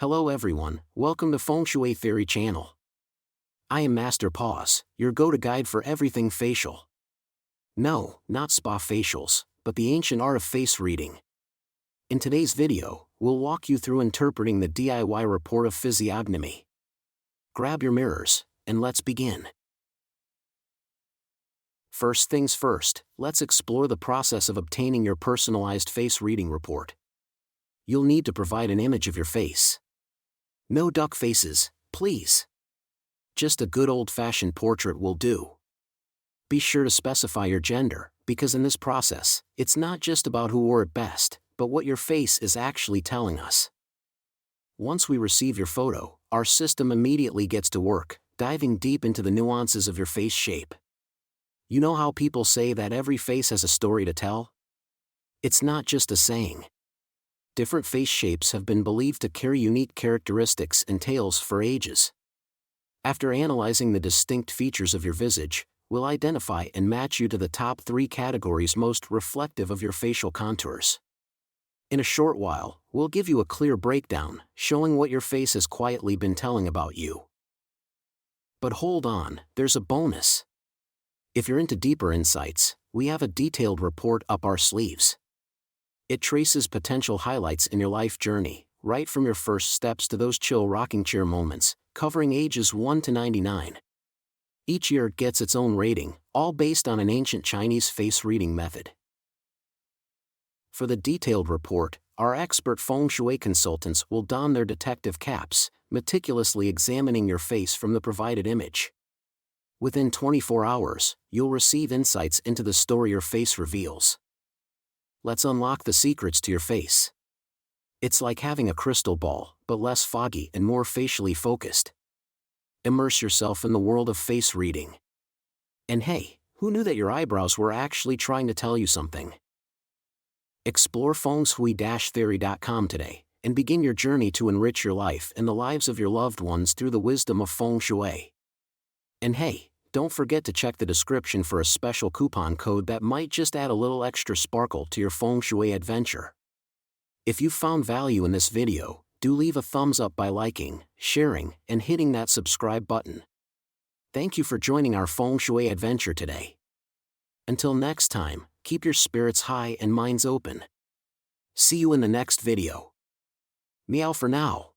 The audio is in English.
Hello everyone, welcome to Feng Shui Theory channel. I am Master Paws, your go-to guide for everything facial. No, not spa facials, but the ancient art of face reading. In today's video, we'll walk you through interpreting the DIY report of physiognomy. Grab your mirrors, and let's begin. First things first, let's explore the process of obtaining your personalized face reading report. You'll need to provide an image of your face. No duck faces, please. Just a good old-fashioned portrait will do. Be sure to specify your gender, because in this process, it's not just about who wore it best, but what your face is actually telling us. Once we receive your photo, our system immediately gets to work, diving deep into the nuances of your face shape. You know how people say that every face has a story to tell? It's not just a saying. Different face shapes have been believed to carry unique characteristics and tales for ages. After analyzing the distinct features of your visage, we'll identify and match you to the top 3 categories most reflective of your facial contours. In a short while, we'll give you a clear breakdown, showing what your face has quietly been telling about you. But hold on, there's a bonus. If you're into deeper insights, we have a detailed report up our sleeves. It traces potential highlights in your life journey, right from your first steps to those chill rocking chair moments, covering ages 1 to 99. Each year it gets its own rating, all based on an ancient Chinese face reading method. For the detailed report, our expert Feng Shui consultants will don their detective caps, meticulously examining your face from the provided image. Within 24 hours, you'll receive insights into the story your face reveals. Let's unlock the secrets to your face. It's like having a crystal ball, but less foggy and more facially focused. Immerse yourself in the world of face reading. And hey, who knew that your eyebrows were actually trying to tell you something? Explore fengshui-theory.com today, and begin your journey to enrich your life and the lives of your loved ones through the wisdom of Feng Shui. And hey, don't forget to check the description for a special coupon code that might just add a little extra sparkle to your Feng Shui adventure. If you found value in this video, do leave a thumbs up by liking, sharing, and hitting that subscribe button. Thank you for joining our Feng Shui adventure today. Until next time, keep your spirits high and minds open. See you in the next video. Meow for now.